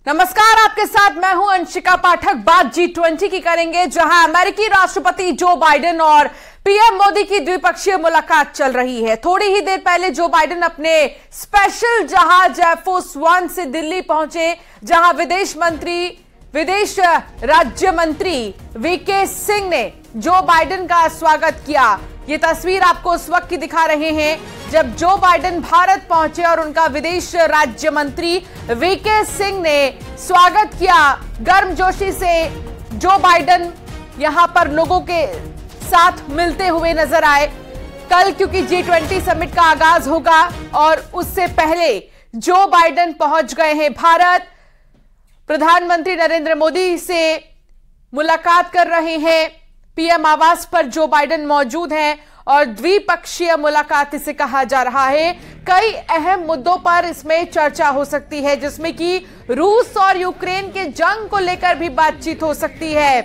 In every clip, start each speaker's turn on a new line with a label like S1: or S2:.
S1: नमस्कार, आपके साथ मैं हूं अंशिका पाठक। बात G20 की करेंगे, जहां अमेरिकी राष्ट्रपति जो बाइडेन और पीएम मोदी की द्विपक्षीय मुलाकात चल रही है। थोड़ी ही देर पहले जो बाइडेन अपने स्पेशल जहाज एयरफोर्स वन से दिल्ली पहुंचे, जहां विदेश राज्य मंत्री वीके सिंह ने जो बाइडेन का स्वागत किया। ये तस्वीर आपको उस वक्त की दिखा रहे हैं जब जो बाइडेन भारत पहुंचे और उनका विदेश राज्य मंत्री वीके सिंह ने स्वागत किया। गर्मजोशी से जो बाइडेन यहां पर लोगों के साथ मिलते हुए नजर आए। कल क्योंकि G20 समिट का आगाज होगा और उससे पहले जो बाइडेन पहुंच गए हैं भारत। प्रधानमंत्री नरेंद्र मोदी से मुलाकात कर रहे हैं। पीएम आवास पर जो बाइडेन मौजूद हैं और द्विपक्षीय मुलाकात इसे कहा जा रहा है। कई अहम मुद्दों पर इसमें चर्चा हो सकती है, जिसमें कि रूस और यूक्रेन के जंग को लेकर भी बातचीत हो सकती है।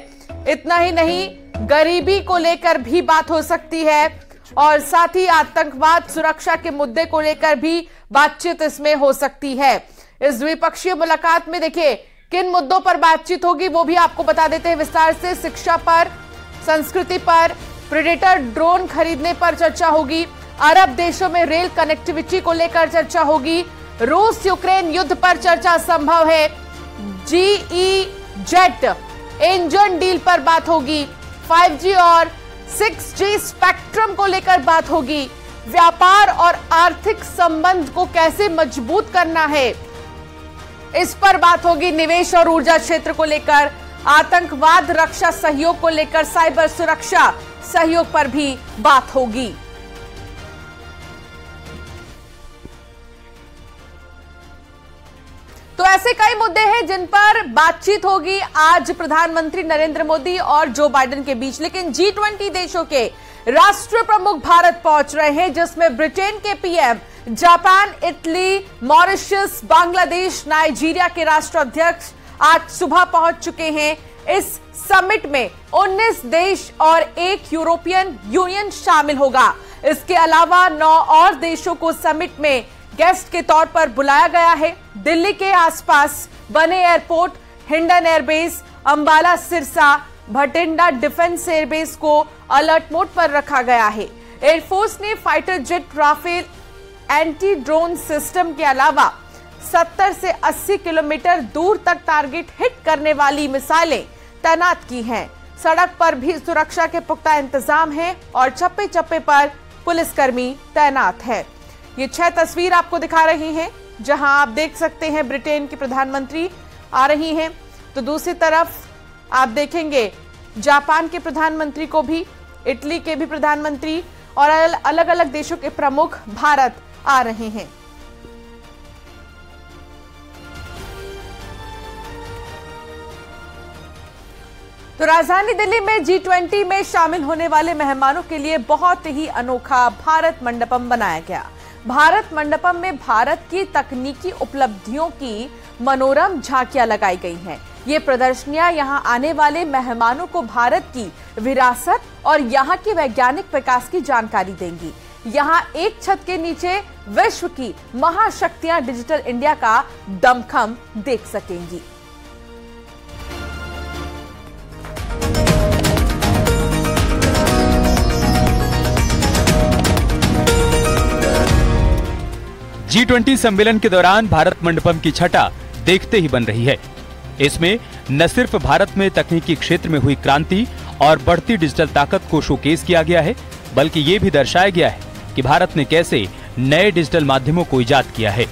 S1: इतना ही नहीं, गरीबी को लेकर भी बात हो सकती है और साथ ही आतंकवाद सुरक्षा के मुद्दे को लेकर भी बातचीत इसमें हो सकती है। इस द्विपक्षीय मुलाकात में देखिए किन मुद्दों पर बातचीत होगी वो भी आपको बता देते हैं विस्तार से। शिक्षा पर, संस्कृति पर, प्रेडेटर ड्रोन खरीदने पर चर्चा होगी। अरब देशों में रेल कनेक्टिविटी को लेकर चर्चा होगी। रूस यूक्रेन युद्ध पर चर्चा संभव है। GE जेट इंजन डील पर बात होगी। 5G और 6G स्पेक्ट्रम को लेकर बात होगी। व्यापार और आर्थिक संबंध को कैसे मजबूत करना है, इस पर बात होगी। निवेश और ऊर्जा क्षेत्र को लेकर, आतंकवाद रक्षा सहयोग को लेकर, साइबर सुरक्षा सहयोग पर भी बात होगी। तो ऐसे कई मुद्दे हैं जिन पर बातचीत होगी आज प्रधानमंत्री नरेंद्र मोदी और जो बाइडेन के बीच। लेकिन G20 देशों के राष्ट्र प्रमुख भारत पहुंच रहे हैं, जिसमें ब्रिटेन के PM, Japan, Italy, Mauritius, Bangladesh, Nigeria के राष्ट्राध्यक्ष आज सुबह पहुंच चुके हैं। इस समिट में 19 देश और 1 यूरोपियन यूनियन शामिल होगा। इसके अलावा 9 और देशों को समिट में गेस्ट के तौर पर बुलाया गया है। दिल्ली के आसपास बने airport, Hindon airbase, Ambala, Sirsa, Bathinda defence airbase को अलर्ट मोड पर रखा गया है। एयरफोर्स ने fighter jet, Rafale anti drone system के अलावा 70 से 80 किलोमीटर दूर तक टारगेट हिट करने वाली मिसाइलें तैनात की हैं। सड़क पर भी सुरक्षा के पुख्ता इंतजाम हैं और चप्पे चप्पे पर पुलिसकर्मी तैनात है। ये 6 तस्वीर आपको दिखा रही हैं, जहां आप देख सकते हैं ब्रिटेन की प्रधानमंत्री आ रही हैं, तो दूसरी तरफ आप देखेंगे जापान के प्रधानमंत्री को भी, इटली के भी प्रधानमंत्री और अलग अलग देशों के प्रमुख भारत आ रहे हैं। तो राजधानी दिल्ली में G20 में शामिल होने वाले मेहमानों के लिए बहुत ही अनोखा भारत मंडपम बनाया गया। भारत मंडपम में भारत की तकनीकी उपलब्धियों की मनोरम झांकियां लगाई गई हैं। ये प्रदर्शनियां यहां आने वाले मेहमानों को भारत की विरासत और यहां के वैज्ञानिक विकास की जानकारी देंगी। यहां एक छत के नीचे विश्व की महाशक्तियां डिजिटल इंडिया का दमखम देख सकेंगी।
S2: G20 सम्मेलन के दौरान भारत मंडपम की छटा देखते ही बन रही है। इसमें न सिर्फ भारत में तकनीकी क्षेत्र में हुई क्रांति और बढ़ती डिजिटल ताकत को शोकेस किया गया है, बल्कि ये भी दर्शाया गया है कि भारत ने कैसे नए डिजिटल माध्यमों को इजाद किया है।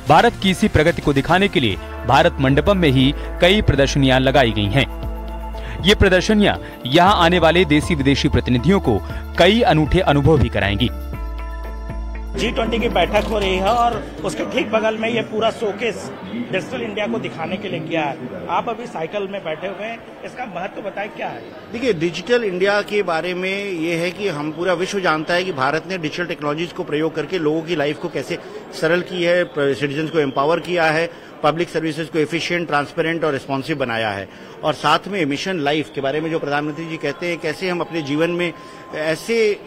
S2: भारत की इसी प्रगति को दिखाने के लिए भारत मंडपम में ही कई प्रदर्शनियां लगाई गई हैं। ये प्रदर्शनियां यहां आने वाले देसी विदेशी प्रतिनिधियों को कई अनूठे अनुभव भी कराएंगी।
S3: G20 की बैठक हो रही है और उसके ठीक बगल में ये पूरा शोकेस डिजिटल इंडिया को दिखाने के लिए किया है। आप अभी साइकिल में बैठे हुए हैं, इसका महत्व बताएं क्या है?
S4: देखिए, डिजिटल इंडिया के बारे में ये है कि हम पूरा विश्व जानता है कि भारत ने डिजिटल टेक्नोलॉजीज को प्रयोग करके लोगों की लाइफ को कैसे सरल की है, सिटीजन्स को एम्पावर किया है, पब्लिक सर्विसेज को एफिशिएंट, ट्रांसपेरेंट और रिस्पॉन्सिव बनाया है। और साथ में मिशन लाइफ के बारे में जो प्रधानमंत्री जी कहते हैं, कैसे हम अपने जीवन में ऐसे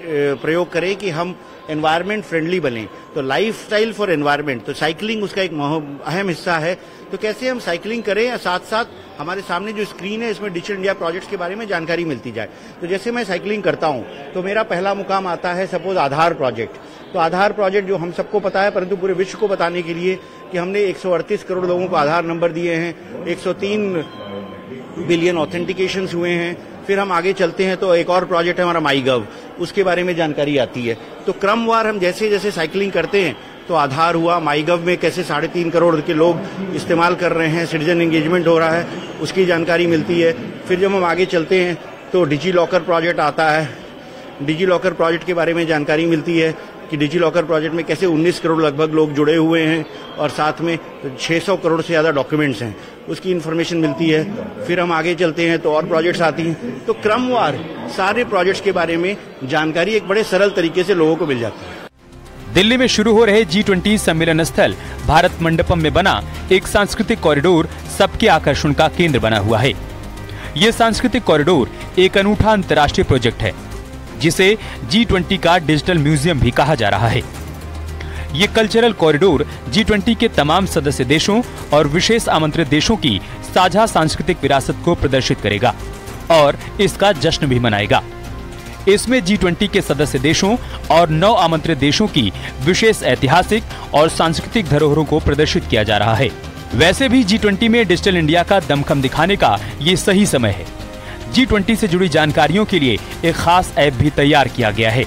S4: प्रयोग करें कि हम एनवायरमेंट फ्रेंडली बने। तो लाइफ स्टाइल फॉर एनवायरमेंट, तो साइकिलिंग उसका एक अहम हिस्सा है। तो कैसे हम साइकिलिंग करें, साथ साथ हमारे सामने जो स्क्रीन है इसमें डिजिटल इंडिया प्रोजेक्ट्स के बारे में जानकारी मिलती जाए। तो जैसे मैं साइकिलिंग करता हूं तो मेरा पहला मुकाम आता है सपोज आधार प्रोजेक्ट। तो आधार प्रोजेक्ट जो हम सबको पता है, परंतु पूरे विश्व को बताने के लिए कि हमने 138 करोड़ लोगों को आधार नंबर दिए हैं, 103 बिलियन ऑथेंटिकेशंस हुए हैं। फिर हम आगे चलते हैं तो एक और प्रोजेक्ट है हमारा माई गव, उसके बारे में जानकारी आती है। तो क्रमवार हम जैसे जैसे साइकिलिंग करते हैं तो आधार हुआ, माई गव में कैसे 3.5 करोड़ के लोग इस्तेमाल कर रहे हैं, सिटीजन एंगेजमेंट हो रहा है, उसकी जानकारी मिलती है। फिर जब हम आगे चलते हैं तो डिजी लॉकर प्रोजेक्ट आता है, डिजी लॉकर प्रोजेक्ट के बारे में जानकारी मिलती है कि डिजी लॉकर प्रोजेक्ट में कैसे 19 करोड़ लगभग लोग जुड़े हुए हैं और साथ में 600 करोड़ से ज़्यादा डॉक्यूमेंट्स हैं, उसकी इन्फॉर्मेशन मिलती है। फिर हम आगे चलते हैं तो और प्रोजेक्ट्स आती हैं। तो क्रमवार सारे प्रोजेक्ट्स के बारे में जानकारी एक बड़े सरल तरीके से लोगों को मिल जाती है।
S2: दिल्ली में शुरू हो रहे G20 सम्मेलन स्थल भारत मंडपम में बना एक सांस्कृतिक कॉरिडोर सबके आकर्षण का केंद्र बना हुआ है। ये सांस्कृतिक कॉरिडोर एक अनूठा अंतर्राष्ट्रीय प्रोजेक्ट है जिसे G20 का डिजिटल म्यूजियम भी कहा जा रहा है। ये कल्चरल कॉरिडोर G20 के तमाम सदस्य देशों और विशेष आमंत्रित देशों की साझा सांस्कृतिक विरासत को प्रदर्शित करेगा और इसका जश्न भी मनाएगा। इसमें G20 के सदस्य देशों और 9 आमंत्रित देशों की विशेष ऐतिहासिक और सांस्कृतिक धरोहरों को प्रदर्शित किया जा रहा है। वैसे भी G20 में डिजिटल इंडिया का दमखम दिखाने का ये सही समय है। G20 से जुड़ी जानकारियों के लिए एक खास ऐप भी तैयार किया गया है।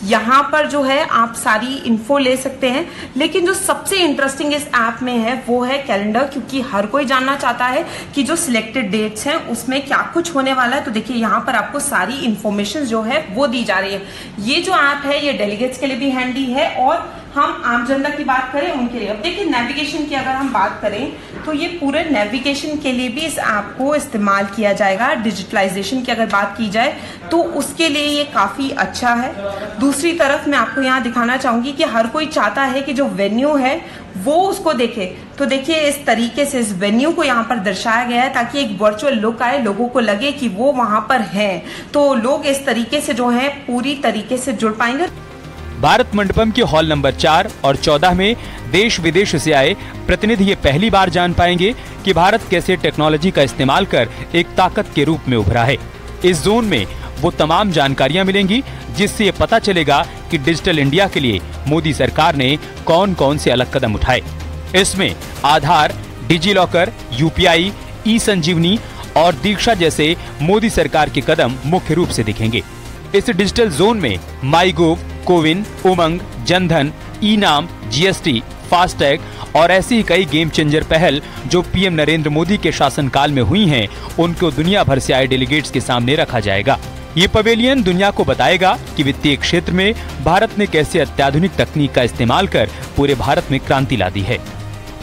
S5: यहाँ पर जो है आप सारी इन्फो ले सकते हैं, लेकिन जो सबसे इंटरेस्टिंग इस ऐप में है वो है कैलेंडर, क्योंकि हर कोई जानना चाहता है कि जो सिलेक्टेड डेट्स हैं उसमें क्या कुछ होने वाला है। तो देखिए यहाँ पर आपको सारी इंफॉर्मेशन जो है वो दी जा रही है। ये जो ऐप है ये डेलीगेट्स के लिए भी हैंडी है और हम आम जनता की बात करें उनके लिए। अब देखिए नेविगेशन की अगर हम बात करें तो ये पूरे नेविगेशन के लिए भी इस ऐप को इस्तेमाल किया जाएगा। डिजिटलाइजेशन की अगर बात की जाए तो उसके लिए ये काफी अच्छा है। दूसरी तरफ मैं आपको यहाँ दिखाना चाहूंगी कि हर कोई चाहता है कि जो वेन्यू है वो उसको देखे। तो देखिए इस तरीके से इस वेन्यू को यहाँ पर दर्शाया गया है ताकि एक वर्चुअल लुक आए, लोगों को लगे कि वो वहां पर हैं। तो लोग इस तरीके से जो है पूरी तरीके से जुड़ पाएंगे।
S2: भारत मंडपम के हॉल नंबर 4 और 14 में देश विदेश से आए प्रतिनिधि ये पहली बार जान पाएंगे कि भारत कैसे टेक्नोलॉजी का इस्तेमाल कर एक ताकत के रूप में उभरा है। इस जोन में वो तमाम जानकारियां मिलेंगी जिससे ये पता चलेगा कि डिजिटल इंडिया के लिए मोदी सरकार ने कौन कौन से अलग कदम उठाए। इसमें आधार, डिजी लॉकर, UPI, ई-संजीवनी और दीक्षा जैसे मोदी सरकार के कदम मुख्य रूप से दिखेंगे। इस डिजिटल जोन में माईगोव, कोविन, उमंग, जनधन, ई-नाम, GST, फास्टैग और ऐसी ही कई गेम चेंजर पहल जो PM नरेंद्र मोदी के शासनकाल में हुई हैं, उनको दुनिया भर से आए डेलीगेट्स के सामने रखा जाएगा। ये पवेलियन दुनिया को बताएगा कि वित्तीय क्षेत्र में भारत ने कैसे अत्याधुनिक तकनीक का इस्तेमाल कर पूरे भारत में क्रांति ला दी है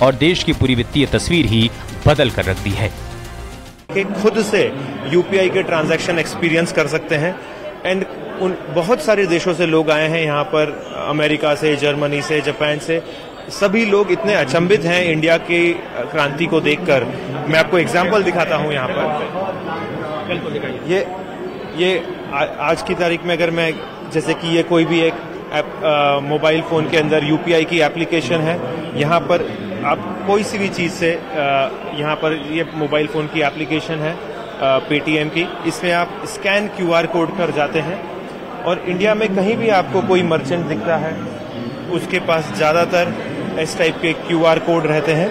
S2: और देश की पूरी वित्तीय तस्वीर ही बदल कर रख दी है।
S6: खुद से UPI के ट्रांजैक्शन एक्सपीरियंस कर सकते हैं एंड उन बहुत सारे देशों से लोग आए हैं यहाँ पर, अमेरिका से, जर्मनी से, जापान से। सभी लोग इतने अचंभित हैं इंडिया की क्रांति को देखकर। मैं आपको एग्जांपल दिखाता हूँ यहाँ पर। बिल्कुल दिखाइए। ये आज की तारीख में अगर मैं, जैसे कि ये कोई भी एक मोबाइल फोन के अंदर UPI की एप्लीकेशन है, यहाँ पर आप कोई सी भी चीज से, यहाँ पर ये मोबाइल फोन की एप्लीकेशन है पेटीएम की, इसमें आप स्कैन QR कोड कर जाते हैं और इंडिया में कहीं भी आपको कोई मर्चेंट दिखता है, उसके पास ज्यादातर इस टाइप के QR कोड रहते हैं।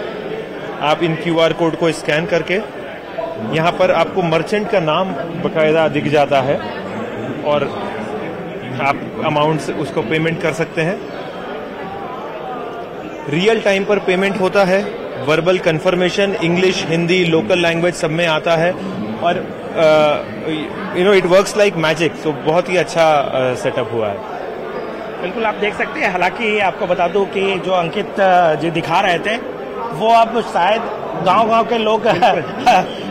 S6: आप इन QR कोड को स्कैन करके यहाँ पर आपको मर्चेंट का नाम बकायदा दिख जाता है और आप अमाउंट से उसको पेमेंट कर सकते हैं। रियल टाइम पर पेमेंट होता है, verbal confirmation English, Hindi, local language सब में आता है और इट वर्क्स लाइक मैजिक। तो बहुत ही अच्छा सेटअप हुआ है।
S3: बिल्कुल आप देख सकते हैं। हालांकि आपको बता दूं कि जो अंकित जी दिखा रहे थे वो अब शायद गांव-गांव के लोग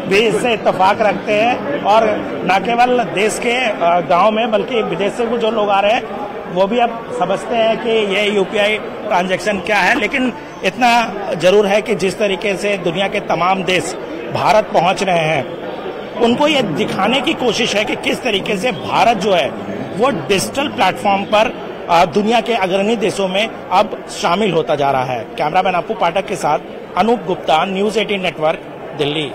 S3: भी इससे इत्तेफाक रखते हैं और न केवल देश के गांव में बल्कि विदेश से भी जो लोग आ रहे हैं वो भी अब समझते हैं कि ये UPI ट्रांजैक्शन क्या है, लेकिन इतना जरूर है कि जिस तरीके से दुनिया के तमाम देश भारत पहुंच रहे हैं, उनको ये दिखाने की कोशिश है कि किस तरीके से भारत जो है वो डिजिटल प्लेटफॉर्म पर दुनिया के अग्रणी देशों में अब शामिल होता जा रहा है। कैमरामैन अपू पाठक के साथ अनूप गुप्ता, न्यूज 18 नेटवर्क, दिल्ली।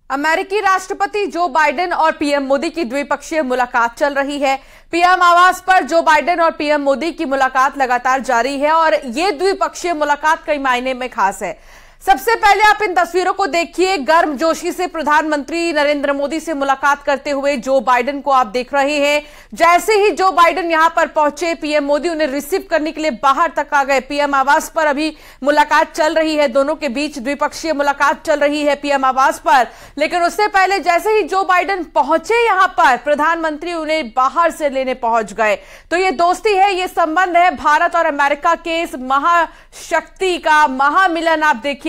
S1: अमेरिकी राष्ट्रपति जो बाइडेन और पीएम मोदी की द्विपक्षीय मुलाकात चल रही है। पीएम आवास पर जो बाइडेन और पीएम मोदी की मुलाकात लगातार जारी है और ये द्विपक्षीय मुलाकात कई मायने में खास है। सबसे पहले आप इन तस्वीरों को देखिए। गर्मजोशी से प्रधानमंत्री नरेंद्र मोदी से मुलाकात करते हुए जो बाइडेन को आप देख रहे हैं। जैसे ही जो बाइडेन यहां पर पहुंचे, पीएम मोदी उन्हें रिसीव करने के लिए बाहर तक आ गए। पीएम आवास पर अभी मुलाकात चल रही है, दोनों के बीच द्विपक्षीय मुलाकात चल रही है पीएम आवास पर। लेकिन उससे पहले जैसे ही जो बाइडेन पहुंचे यहां पर, प्रधानमंत्री उन्हें बाहर से लेने पहुंच गए। तो ये दोस्ती है, ये संबंध है भारत और अमेरिका के इस महाशक्ति का महामिलन। आप देखिए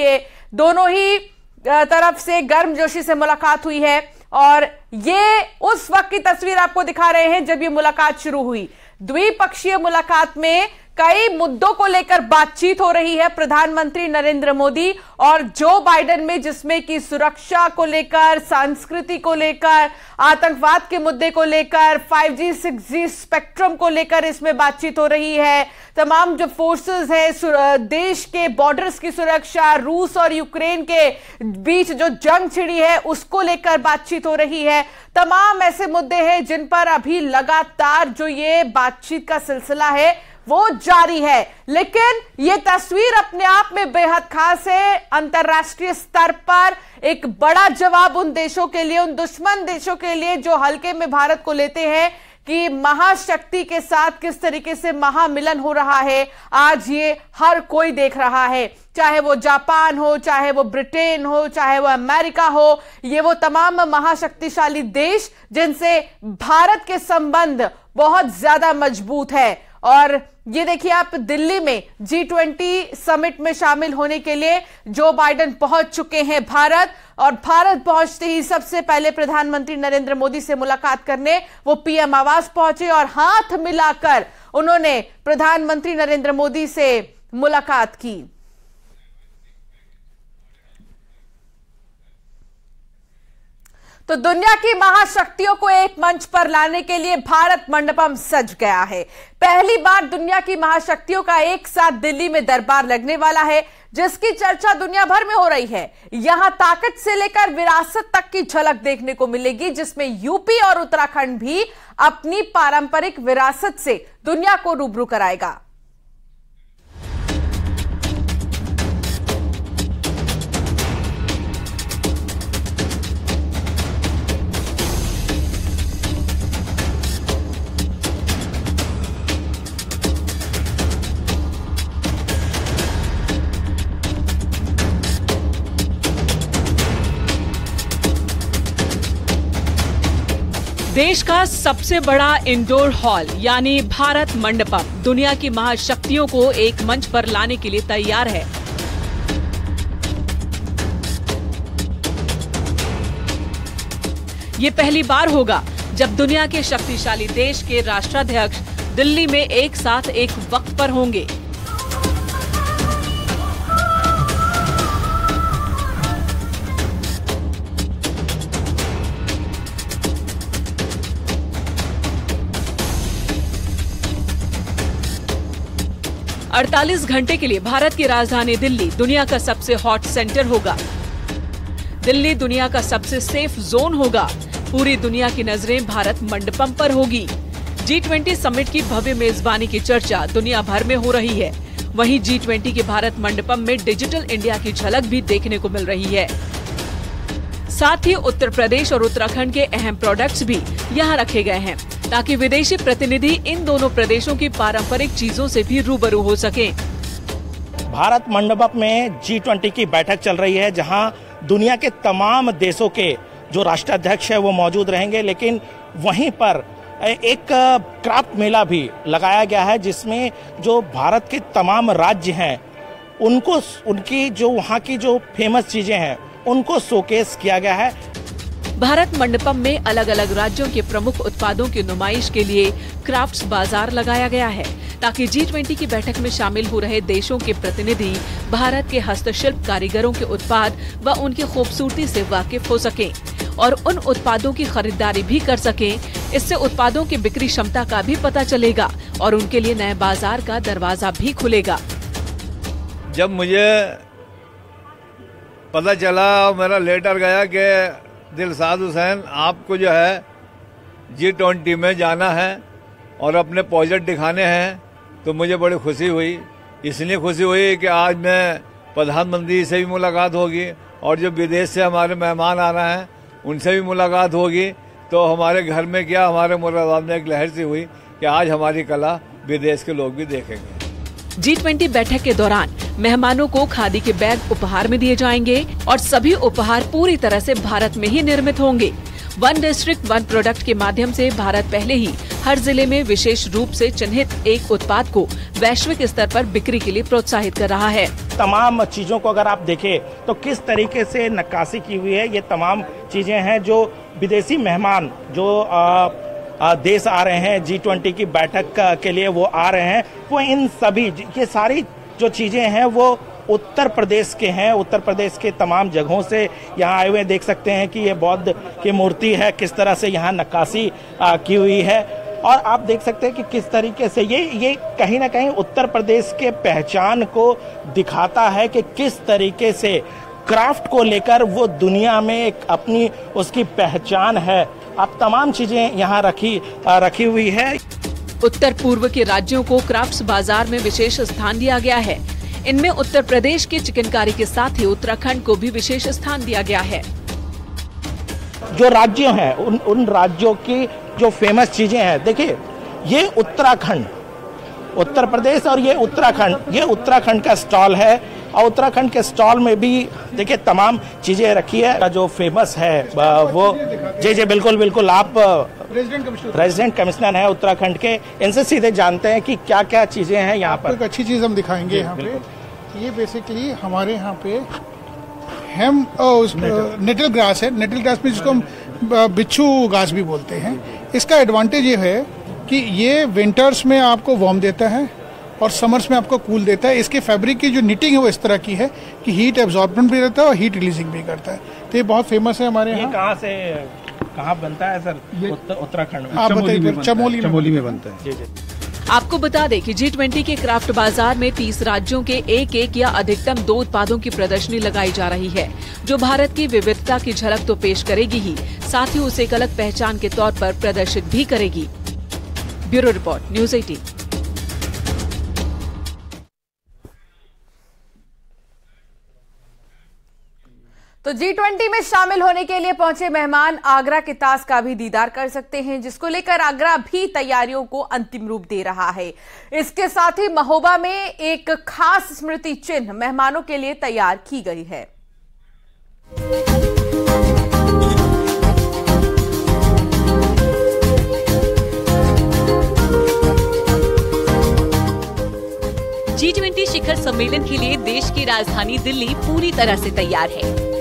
S1: दोनों ही तरफ से गर्मजोशी से मुलाकात हुई है और ये उस वक्त की तस्वीर आपको दिखा रहे हैं जब ये मुलाकात शुरू हुई। द्विपक्षीय मुलाकात में कई मुद्दों को लेकर बातचीत हो रही है प्रधानमंत्री नरेंद्र मोदी और जो बाइडेन में, जिसमें कि सुरक्षा को लेकर, संस्कृति को लेकर, आतंकवाद के मुद्दे को लेकर, 5G 6G स्पेक्ट्रम को लेकर इसमें बातचीत हो रही है। तमाम जो फोर्सेस हैं, देश के बॉर्डर्स की सुरक्षा, रूस और यूक्रेन के बीच जो जंग छिड़ी है उसको लेकर बातचीत हो रही है। तमाम ऐसे मुद्दे हैं जिन पर अभी लगातार जो ये बातचीत का सिलसिला है वो जारी है। लेकिन ये तस्वीर अपने आप में बेहद खास है। अंतर्राष्ट्रीय स्तर पर एक बड़ा जवाब उन देशों के लिए, उन दुश्मन देशों के लिए जो हल्के में भारत को लेते हैं कि महाशक्ति के साथ किस तरीके से महामिलन हो रहा है। आज ये हर कोई देख रहा है, चाहे वो जापान हो, चाहे वो ब्रिटेन हो, चाहे वो अमेरिका हो। ये वो तमाम महाशक्तिशाली देश जिनसे भारत के संबंध बहुत ज्यादा मजबूत है। और ये देखिए आप, दिल्ली में G20 समिट में शामिल होने के लिए जो बाइडेन पहुंच चुके हैं भारत, और भारत पहुंचते ही सबसे पहले प्रधानमंत्री नरेंद्र मोदी से मुलाकात करने वो पीएम आवास पहुंचे और हाथ मिलाकर उन्होंने प्रधानमंत्री नरेंद्र मोदी से मुलाकात की। तो दुनिया की महाशक्तियों को एक मंच पर लाने के लिए भारत मंडपम सज गया है। पहली बार दुनिया की महाशक्तियों का एक साथ दिल्ली में दरबार लगने वाला है, जिसकी चर्चा दुनिया भर में हो रही है। यहां ताकत से लेकर विरासत तक की झलक देखने को मिलेगी, जिसमें यूपी और उत्तराखंड भी अपनी पारंपरिक विरासत से दुनिया को रूबरू कराएगा।
S7: देश का सबसे बड़ा इंडोर हॉल यानी भारत मंडपम दुनिया की महाशक्तियों को एक मंच पर लाने के लिए तैयार है। ये पहली बार होगा जब दुनिया के शक्तिशाली देश के राष्ट्राध्यक्ष दिल्ली में एक साथ एक वक्त पर होंगे। अड़तालीस घंटे के लिए भारत की राजधानी दिल्ली दुनिया का सबसे हॉट सेंटर होगा। दिल्ली दुनिया का सबसे सेफ जोन होगा। पूरी दुनिया की नजरें भारत मंडपम पर होगी। G20 समिट की भव्य मेजबानी की चर्चा दुनिया भर में हो रही है। वहीं G20 के भारत मंडपम में डिजिटल इंडिया की झलक भी देखने को मिल रही है। साथ ही उत्तर प्रदेश और उत्तराखंड के अहम प्रोडक्ट्स भी यहाँ रखे गए हैं, ताकि विदेशी प्रतिनिधि इन दोनों प्रदेशों की पारंपरिक चीजों से भी रूबरू हो सकें।
S3: भारत मंडपम में G20 की बैठक चल रही है, जहां दुनिया के तमाम देशों के जो राष्ट्राध्यक्ष है वो मौजूद रहेंगे। लेकिन वहीं पर एक क्राफ्ट मेला भी लगाया गया है, जिसमें जो भारत के तमाम राज्य हैं उनकी जो वहाँ की जो फेमस चीजें हैं उनको शोकेस किया गया है।
S7: भारत मंडपम में अलग अलग राज्यों के प्रमुख उत्पादों की नुमाइश के लिए क्राफ्ट्स बाजार लगाया गया है, ताकि G20 की बैठक में शामिल हो रहे देशों के प्रतिनिधि भारत के हस्तशिल्प कारीगरों के उत्पाद व उनकी खूबसूरती से वाकिफ हो सकें और उन उत्पादों की खरीदारी भी कर सकें। इससे उत्पादों की बिक्री क्षमता का भी पता चलेगा और उनके लिए नए बाजार का दरवाजा भी खुलेगा।
S8: जब मुझे पता चला, मेरा लेटर गया कि दिलशाद हुसैन आपको जो है G20 में जाना है और अपने प्रोजेक्ट दिखाने हैं, तो मुझे बड़ी खुशी हुई। इसलिए खुशी हुई कि आज मैं प्रधानमंत्री से भी मुलाकात होगी और जो विदेश से हमारे मेहमान आ रहे हैं उनसे भी मुलाकात होगी। तो हमारे घर में क्या, हमारे मुरादाबाद में एक लहर सी हुई कि आज हमारी कला विदेश के लोग भी देखेंगे।
S7: G20 बैठक के दौरान मेहमानों को खादी के बैग उपहार में दिए जाएंगे और सभी उपहार पूरी तरह से भारत में ही निर्मित होंगे। वन डिस्ट्रिक्ट वन प्रोडक्ट के माध्यम से भारत पहले ही हर जिले में विशेष रूप से चिन्हित एक उत्पाद को वैश्विक स्तर पर बिक्री के लिए प्रोत्साहित कर रहा है।
S3: तमाम चीजों को अगर आप देखें तो किस तरीके से नक्काशी की हुई है, ये तमाम चीजें हैं जो विदेशी मेहमान जो देश आ रहे हैं G20 की बैठक के लिए वो आ रहे हैं, वो इन सभी ये सारी जो चीजें हैं वो उत्तर प्रदेश के हैं। उत्तर प्रदेश के तमाम जगहों से यहाँ आए हुए देख सकते हैं कि ये बौद्ध की मूर्ति है, किस तरह से यहाँ नक्काशी की हुई है और आप देख सकते हैं कि किस तरीके से ये कहीं ना कहीं उत्तर प्रदेश के पहचान को दिखाता है कि किस तरीके से क्राफ्ट को लेकर वो दुनिया में एक अपनी उसकी पहचान है। अब तमाम चीजें यहाँ रखी हुई है।
S7: उत्तर पूर्व के राज्यों को क्राफ्ट्स बाजार में विशेष स्थान दिया गया है। इनमें उत्तर प्रदेश की चिकनकारी के साथ ही उत्तराखंड को भी विशेष स्थान दिया गया है।
S3: जो राज्य हैं उन राज्यों की जो फेमस चीजें हैं, देखिए ये उत्तराखंड, उत्तर प्रदेश और ये उत्तराखंड का स्टॉल है और उत्तराखंड के स्टॉल में भी देखिए तमाम चीजें रखी है। जो फेमस है वो जी बिल्कुल आप रेजिडेंट कमिश्नर है उत्तराखंड के, इनसे सीधे जानते हैं कि क्या क्या चीजें हैं यहाँ पर।
S9: एक अच्छी चीज हम दिखाएंगे यहाँ पे। ये बेसिकली हमारे यहाँ पे नेटल ग्रास है। नेटल ग्रास में जिसको हम बिच्छू घास भी बोलते हैं। इसका एडवांटेज ये है कि ये विंटर्स में आपको वार्म देता है और समर्स में आपको कूल देता है। इसके फैब्रिक की जो निटिंग है वो इस तरह की है कि हीट एब्जॉर्बेंट भी रहता है और हीट रिलीजिंग भी करता है। तो ये बहुत फेमस है हमारे यहाँ।
S3: कहाँ बनता है सर? उत्तराखंड में।
S9: आप बताइए। चमोली में बनता है।
S3: जी।
S7: आपको बता दें कि G20 के क्राफ्ट बाजार में 30 राज्यों के एक या अधिकतम 2 उत्पादों की प्रदर्शनी लगाई जा रही है, जो भारत की विविधता की झलक तो पेश करेगी ही, साथ ही उसे एक अलग पहचान के तौर पर प्रदर्शित भी करेगी। Bureau report, news 18।
S1: तो G20 में शामिल होने के लिए पहुंचे मेहमान आगरा के ताज का भी दीदार कर सकते हैं, जिसको लेकर आगरा भी तैयारियों को अंतिम रूप दे रहा है। इसके साथ ही महोबा में एक खास स्मृति चिन्ह मेहमानों के लिए तैयार की गई है।
S10: G20 शिखर सम्मेलन के लिए देश की राजधानी दिल्ली पूरी तरह से तैयार है।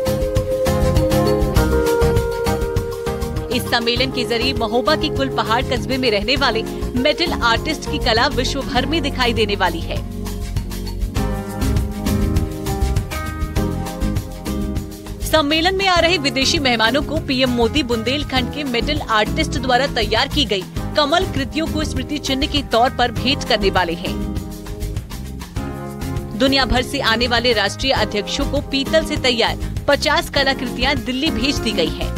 S10: इस सम्मेलन के जरिए महोबा की कुल पहाड़ कस्बे में रहने वाले मेटल आर्टिस्ट की कला विश्व भर में दिखाई देने वाली है। सम्मेलन में आ रहे विदेशी मेहमानों को पीएम मोदी बुंदेलखंड के मेटल आर्टिस्ट द्वारा तैयार की गई कमल कृतियों को स्मृति चिन्ह के तौर पर भेंट करने वाले हैं। दुनिया भर से आने वाले राष्ट्रीय अध्यक्षों को पीतल से तैयार 50 कलाकृतियां दिल्ली भेज दी गई हैं।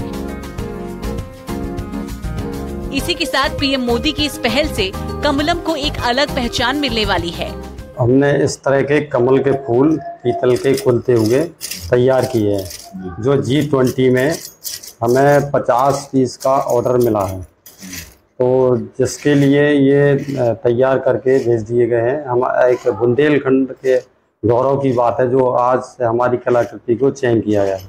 S10: इसी के साथ पीएम मोदी की इस पहल से कमलम को एक अलग पहचान मिलने वाली है।
S11: हमने इस तरह के कमल के फूल पीतल के खुलते हुए तैयार किए हैं, जो G20 में हमें 50 पीस का ऑर्डर मिला है, तो जिसके लिए ये तैयार करके भेज दिए गए हैं। हम एक बुंदेलखंड के गौरव की बात है, जो आज हमारी कलाकृति को चयन किया गया है।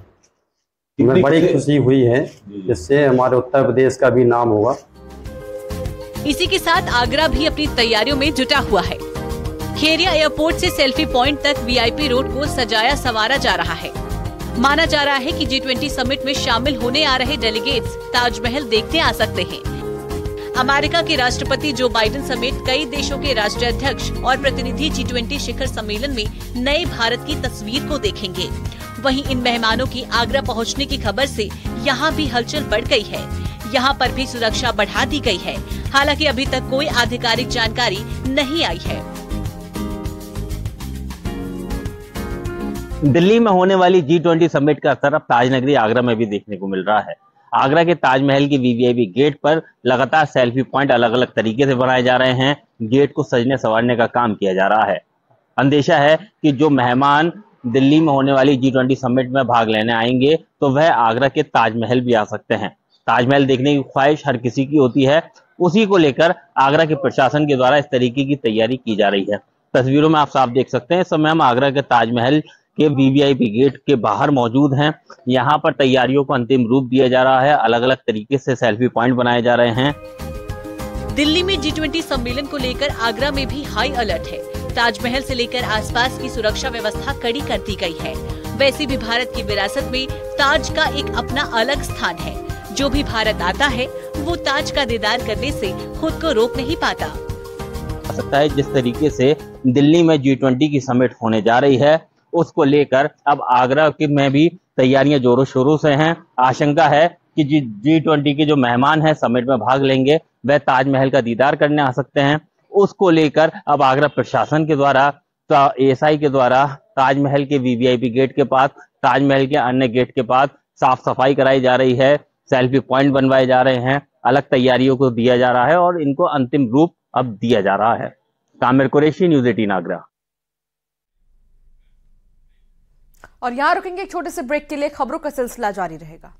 S11: हमें बड़ी खुशी हुई है, जिससे हमारे उत्तर प्रदेश का भी नाम होगा।
S10: इसी के साथ आगरा भी अपनी तैयारियों में जुटा हुआ है। खेरिया एयरपोर्ट से सेल्फी पॉइंट तक VIP रोड को सजाया संवारा जा रहा है। माना जा रहा है कि G20 समिट में शामिल होने आ रहे डेलीगेट्स ताजमहल देखने आ सकते हैं। अमेरिका के राष्ट्रपति जो बाइडेन समेत कई देशों के राष्ट्राध्यक्ष और प्रतिनिधि G20 शिखर सम्मेलन में नए भारत की तस्वीर को देखेंगे। वहीं इन मेहमानों की आगरा पहुंचने की खबर से यहां भी हलचल बढ़ गई है। यहां पर भी सुरक्षा बढ़ा दी गई है। हालांकि अभी तक कोई आधिकारिक जानकारी नहीं आई है।
S12: दिल्ली में होने वाली G20 समिट का असर अब ताजनगरी आगरा में भी देखने को मिल रहा है। आगरा के ताजमहल के वीवीआईपी गेट पर लगातार सेल्फी पॉइंट अलग अलग तरीके से बनाए जा रहे हैं। गेट को सजने संवारने का काम किया जा रहा है। अंदेशा है कि जो मेहमान दिल्ली में होने वाली G20 समिट में भाग लेने आएंगे तो वह आगरा के ताजमहल भी आ सकते हैं। ताजमहल देखने की ख्वाहिश हर किसी की होती है। उसी को लेकर आगरा के प्रशासन के द्वारा इस तरीके की तैयारी की जा रही है। तस्वीरों में आप साफ देख सकते हैं, इस समय हम आगरा के ताजमहल के वीवीआईपी गेट के बाहर मौजूद हैं। यहाँ पर तैयारियों को अंतिम रूप दिया जा रहा है। अलग अलग तरीके से सेल्फी पॉइंट बनाए जा रहे हैं।
S10: दिल्ली में G20 सम्मेलन को लेकर आगरा में भी हाई अलर्ट है। ताजमहल से लेकर आसपास की सुरक्षा व्यवस्था कड़ी कर दी गई है। वैसे भी भारत की विरासत में ताज का एक अपना अलग स्थान है। जो भी भारत आता है वो ताज का दीदार करने से खुद को रोक नहीं पाता।
S12: सकता है जिस तरीके से दिल्ली में G20 की समिट होने जा रही है, उसको लेकर अब आगरा में भी तैयारियां जोरों शोरों से हैं। आशंका है कि G20 के जो मेहमान हैं समिट में भाग लेंगे वह ताजमहल का दीदार करने आ सकते हैं। उसको लेकर अब आगरा प्रशासन के द्वारा ASI के द्वारा ताजमहल के वीवीआईपी गेट के पास, ताजमहल के अन्य गेट के पास साफ सफाई कराई जा रही है। सेल्फी पॉइंट बनवाए जा रहे हैं। अलग तैयारियों को दिया जा रहा है और इनको अंतिम रूप अब दिया जा रहा है। कामिर कुरैशी, न्यूज़ 18 आगरा।
S1: और यहाँ रुकेंगे एक छोटे से ब्रेक के लिए। खबरों का सिलसिला जारी रहेगा।